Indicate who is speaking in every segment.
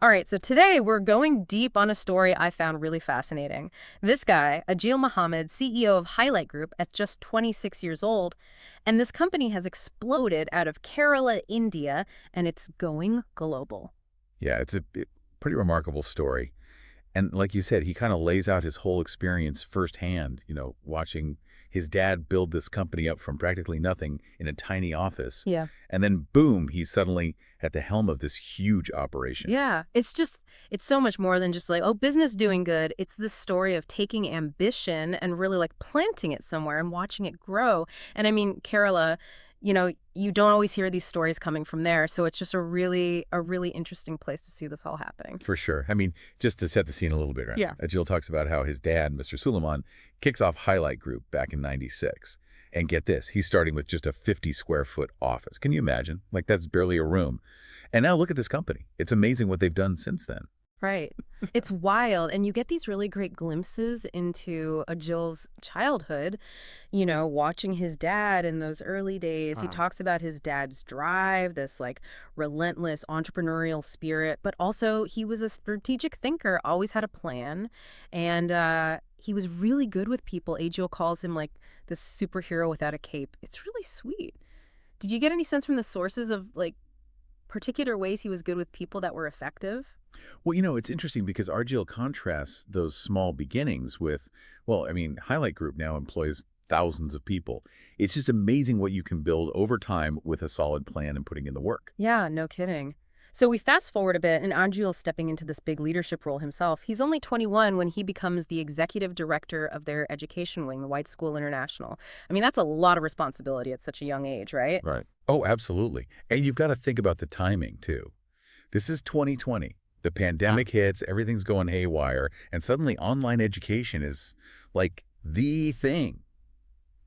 Speaker 1: All right, so today we're going deep on a story I found really fascinating. This guy, Ajil Muhammad, CEO of Highlight Group at just 26 years old, and this company has exploded out of Kerala, India, and it's going global.
Speaker 2: Yeah, it's a pretty remarkable story. And like you said, he kind of lays out his whole experience firsthand, watching his dad build this company up from practically nothing in a tiny office.
Speaker 1: Yeah.
Speaker 2: And then boom, he's suddenly at the helm of this huge operation.
Speaker 1: Yeah, it's so much more than just like, oh, business doing good. It's this story of taking ambition and really like planting it somewhere and watching it grow. And I mean, Kerala, you don't always hear these stories coming from there. So it's just a really interesting place to see this all happening.
Speaker 2: For sure. I mean, just to set the scene a little bit, right?
Speaker 1: Yeah.
Speaker 2: Jill talks about how his dad, Mr. Suleiman, kicks off Highlight Group back in '96. And get this, he's starting with just a 50 square foot office. Can you imagine? Like, that's barely a room. And now look at this company. It's amazing what they've done since then.
Speaker 1: Right. It's wild. And you get these really great glimpses into Jill's childhood, watching his dad in those early days. He talks about his dad's drive, this like relentless entrepreneurial spirit, but also he was a strategic thinker, always had a plan. And he was really good with people. Ajil calls him like this superhero without a cape. It's really sweet. Did you get any sense from the sources of like particular ways he was good with people that were effective?
Speaker 2: Well, it's interesting because Argyle contrasts those small beginnings with, well, I mean, Highlight Group now employs thousands of people. It's just amazing what you can build over time with a solid plan and putting in the work.
Speaker 1: Yeah, no kidding. So we fast forward a bit, and Anjul's stepping into this big leadership role himself. He's only 21 when he becomes the executive director of their education wing, the White School International. I mean, that's a lot of responsibility at such a young age, right?
Speaker 2: Right. Oh, absolutely. And you've got to think about the timing, too. This is 2020. The pandemic hits, everything's going haywire, and suddenly online education is like the thing.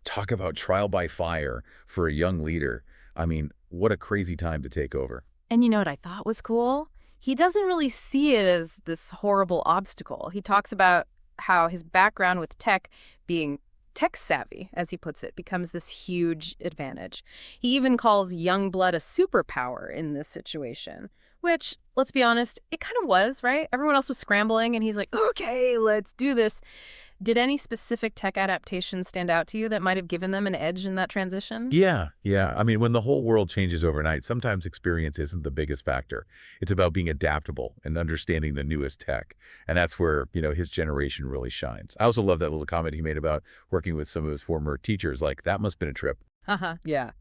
Speaker 2: Talk about trial by fire for a young leader. I mean, what a crazy time to take over.
Speaker 1: And you know what I thought was cool? He doesn't really see it as this horrible obstacle. He talks about how his background with tech, being tech savvy, as he puts it, becomes this huge advantage. He even calls young blood a superpower in this situation, which, let's be honest, it kind of was, right? Everyone else was scrambling, and he's like, okay, let's do this. Did any specific tech adaptations stand out to you that might have given them an edge in that transition?
Speaker 2: Yeah. I mean, when the whole world changes overnight, sometimes experience isn't the biggest factor. It's about being adaptable and understanding the newest tech. And that's where, his generation really shines. I also love that little comment he made about working with some of his former teachers. Like, that must have been a trip.
Speaker 1: Haha, yeah.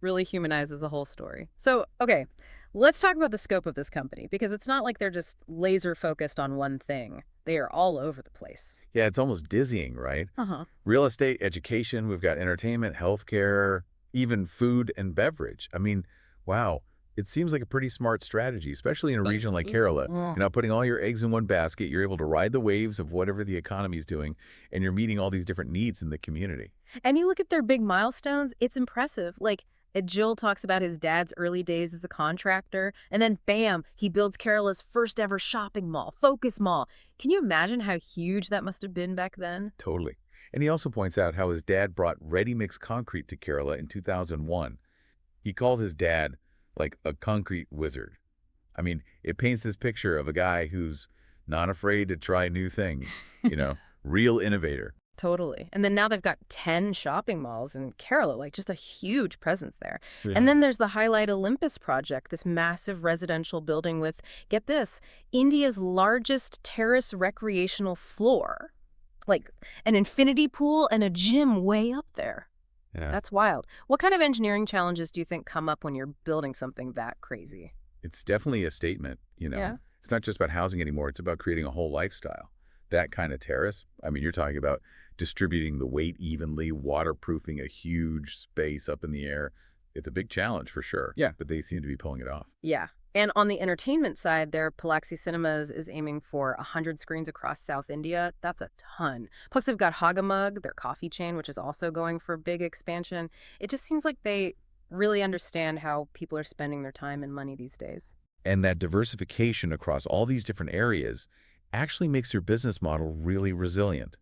Speaker 1: Really humanizes the whole story. So, okay, let's talk about the scope of this company because it's not like they're just laser focused on one thing. They are all over the place.
Speaker 2: Yeah, it's almost dizzying, right?
Speaker 1: Uh-huh.
Speaker 2: Real estate, education, we've got entertainment, healthcare, even food and beverage. I mean, wow, it seems like a pretty smart strategy, especially in a region like Kerala.
Speaker 1: Mm.
Speaker 2: You're not putting all your eggs in one basket. You're able to ride the waves of whatever the economy's doing, and you're meeting all these different needs in the community.
Speaker 1: And you look at their big milestones, it's impressive. Like, Jill talks about his dad's early days as a contractor, and then bam, he builds Kerala's first ever shopping mall, Focus Mall. Can you imagine how huge that must have been back then?
Speaker 2: Totally. And he also points out how his dad brought ready-mix concrete to Kerala in 2001. He calls his dad like a concrete wizard. I mean, it paints this picture of a guy who's not afraid to try new things, real innovator.
Speaker 1: Totally. And then now they've got 10 shopping malls in Kerala, like just a huge presence there. And
Speaker 2: Yeah.
Speaker 1: then there's the Highlight Olympus project, this massive residential building with, get this, India's largest terrace recreational floor. Like an infinity pool and a gym way up there.
Speaker 2: Yeah.
Speaker 1: That's wild. What kind of engineering challenges do you think come up when you're building something that crazy?
Speaker 2: It's definitely a statement.
Speaker 1: Yeah.
Speaker 2: It's not just about housing anymore. It's about creating a whole lifestyle. That kind of terrace, I mean, you're talking about distributing the weight evenly, waterproofing a huge space up in the air. It's a big challenge for sure. Yeah, but they seem to be pulling it off.
Speaker 1: Yeah. And on the entertainment side, their Palaxi Cinemas is aiming for 100 screens across South India. That's a ton. Plus, they've got Hagamug, their coffee chain, which is also going for big expansion. It just seems like they really understand how people are spending their time and money these days.
Speaker 2: And that diversification across all these different areas actually makes their business model really resilient.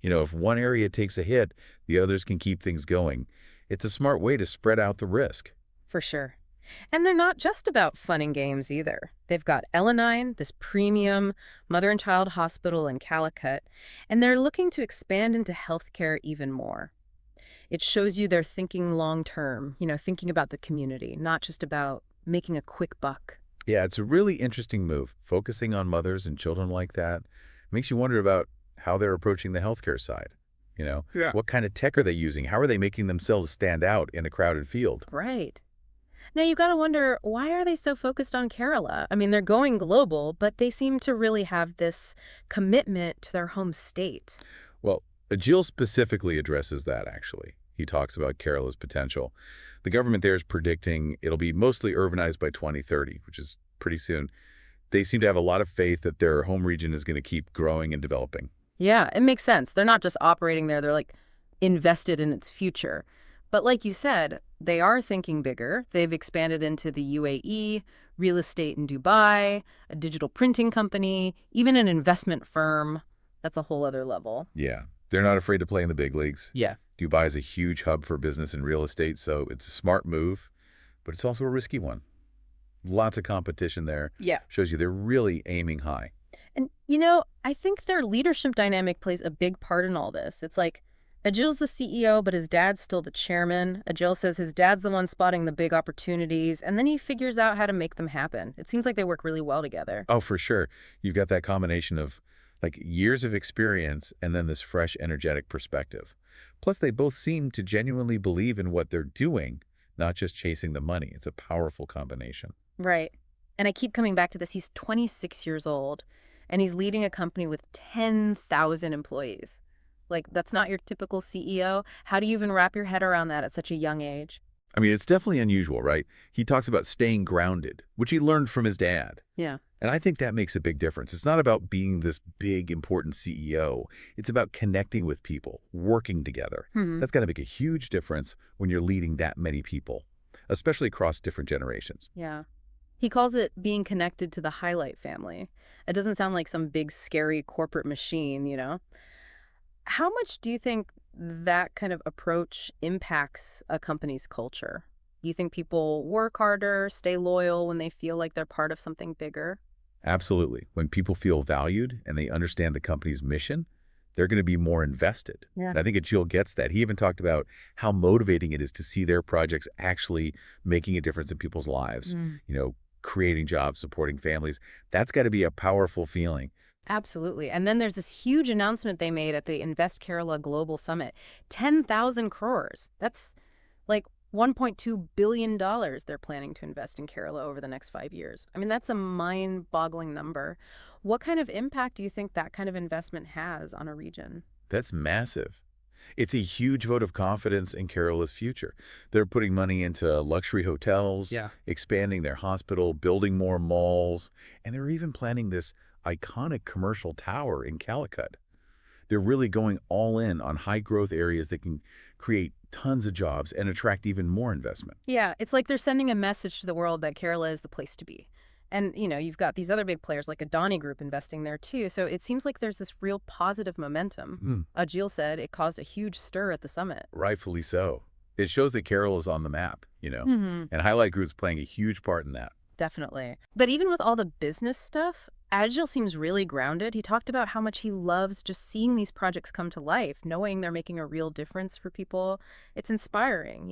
Speaker 2: If one area takes a hit, the others can keep things going. It's a smart way to spread out the risk.
Speaker 1: For sure. And they're not just about fun and games either. They've got L&I, this premium mother and child hospital in Calicut, and they're looking to expand into healthcare even more. It shows you they're thinking long term, thinking about the community, not just about making a quick buck.
Speaker 2: Yeah, it's a really interesting move. Focusing on mothers and children like that makes you wonder about how they're approaching the healthcare side.
Speaker 1: Yeah.
Speaker 2: What kind of tech are they using? How are they making themselves stand out in a crowded field?
Speaker 1: Right. Now you got to wonder, why are they so focused on Kerala? I mean, they're going global, but they seem to really have this commitment to their home state.
Speaker 2: Well, Ajil specifically addresses that, actually. He talks about Kerala's potential. The government there is predicting it'll be mostly urbanized by 2030, which is pretty soon. They seem to have a lot of faith that their home region is going to keep growing and developing.
Speaker 1: Yeah, it makes sense. They're not just operating there, they're like invested in its future. But like you said, they are thinking bigger. They've expanded into the UAE, real estate in Dubai, a digital printing company, even an investment firm. That's a whole other level.
Speaker 2: Yeah, they're not afraid to play in the big leagues.
Speaker 1: Yeah.
Speaker 2: Dubai is a huge hub for business and real estate, so it's a smart move, but it's also a risky one. Lots of competition there.
Speaker 1: Yeah.
Speaker 2: Shows you they're really aiming high.
Speaker 1: And, I think their leadership dynamic plays a big part in all this. It's like Ajil's the CEO, but his dad's still the chairman. Ajil says his dad's the one spotting the big opportunities, and then he figures out how to make them happen. It seems like they work really well together.
Speaker 2: Oh, for sure. You've got that combination of like years of experience and then this fresh, energetic perspective. Plus, they both seem to genuinely believe in what they're doing, not just chasing the money. It's a powerful combination.
Speaker 1: Right. And I keep coming back to this. He's 26 years old, and he's leading a company with 10,000 employees. Like, that's not your typical CEO. How do you even wrap your head around that at such a young age?
Speaker 2: I mean, it's definitely unusual, right? He talks about staying grounded, which he learned from his dad.
Speaker 1: Yeah.
Speaker 2: And I think that makes a big difference. It's not about being this big, important CEO. It's about connecting with people, working together. That's got to make a huge difference when you're leading that many people, especially across different generations.
Speaker 1: Yeah. He calls it being connected to the Highlight family. It doesn't sound like some big, scary corporate machine. How much do you think that kind of approach impacts a company's culture? Do you think people work harder, stay loyal when they feel like they're part of something bigger?
Speaker 2: Absolutely. When people feel valued and they understand the company's mission, they're going to be more invested.
Speaker 1: Yeah.
Speaker 2: And I think Ajil gets that. He even talked about how motivating it is to see their projects actually making a difference in people's lives, creating jobs, supporting families. That's got to be a powerful feeling.
Speaker 1: Absolutely. And then there's this huge announcement they made at the Invest Kerala Global Summit. 10,000 crores. That's like $1.2 billion they're planning to invest in Kerala over the next 5 years. I mean, that's a mind-boggling number. What kind of impact do you think that kind of investment has on a region?
Speaker 2: That's massive. It's a huge vote of confidence in Kerala's future. They're putting money into luxury hotels, expanding their hospital, building more malls, and they're even planning this iconic commercial tower in Calicut. They're really going all in on high-growth areas that can create tons of jobs and attract even more investment.
Speaker 1: Yeah, it's like they're sending a message to the world that Kerala is the place to be. And, you've got these other big players like Adani Group investing there too. So it seems like there's this real positive momentum. Ajil said it caused a huge stir at the summit.
Speaker 2: Rightfully so. It shows that Kerala is on the map, and Highlight Group's playing a huge part in that.
Speaker 1: Definitely. But even with all the business stuff, Ajil seems really grounded. He talked about how much he loves just seeing these projects come to life, knowing they're making a real difference for people. It's inspiring.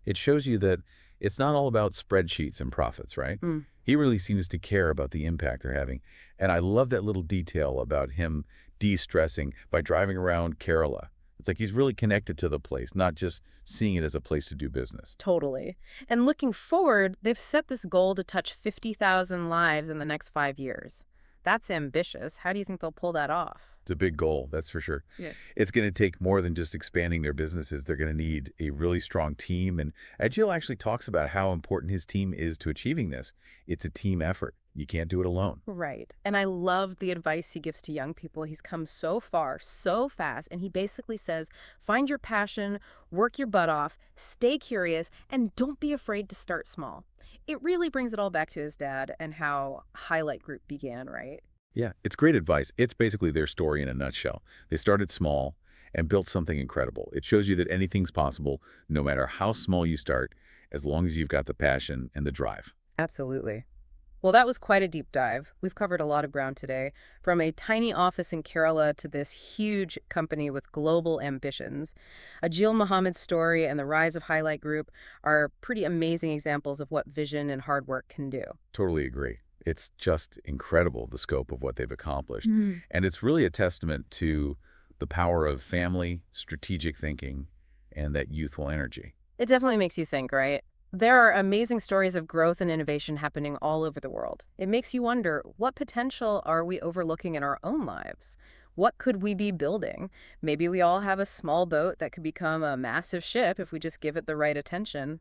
Speaker 2: It shows you that it's not all about spreadsheets and profits, right? He really seems to care about the impact they're having. And I love that little detail about him de-stressing by driving around Kerala. It's like he's really connected to the place, not just seeing it as a place to do business.
Speaker 1: Totally. And looking forward, they've set this goal to touch 50,000 lives in the next 5 years. That's ambitious. How do you think they'll pull that off?
Speaker 2: It's a big goal, that's for sure.
Speaker 1: Yeah.
Speaker 2: It's going to take more than just expanding their businesses. They're going to need a really strong team. And Ajil actually talks about how important his team is to achieving this. It's a team effort. You can't do it alone.
Speaker 1: Right. And I love the advice he gives to young people. He's come so far, so fast. And he basically says, find your passion, work your butt off, stay curious, and don't be afraid to start small. It really brings it all back to his dad and how Highlight Group began, right?
Speaker 2: Yeah, it's great advice. It's basically their story in a nutshell. They started small and built something incredible. It shows you that anything's possible, no matter how small you start. as long as you've got the passion and the drive.
Speaker 1: Absolutely. Well, that was quite a deep dive. We've covered a lot of ground today, from a tiny office in Kerala to this huge company with global ambitions. Ajil Muhammad's story and the rise of Highlight Group are pretty amazing examples of what vision and hard work can do.
Speaker 2: Totally agree. It's just incredible, the scope of what they've accomplished.
Speaker 1: Mhm.
Speaker 2: And it's really a testament to the power of family, strategic thinking, and that youthful energy.
Speaker 1: It definitely makes you think, right? There are amazing stories of growth and innovation happening all over the world. It makes you wonder, what potential are we overlooking in our own lives? What could we be building? Maybe we all have a small boat that could become a massive ship if we just give it the right attention.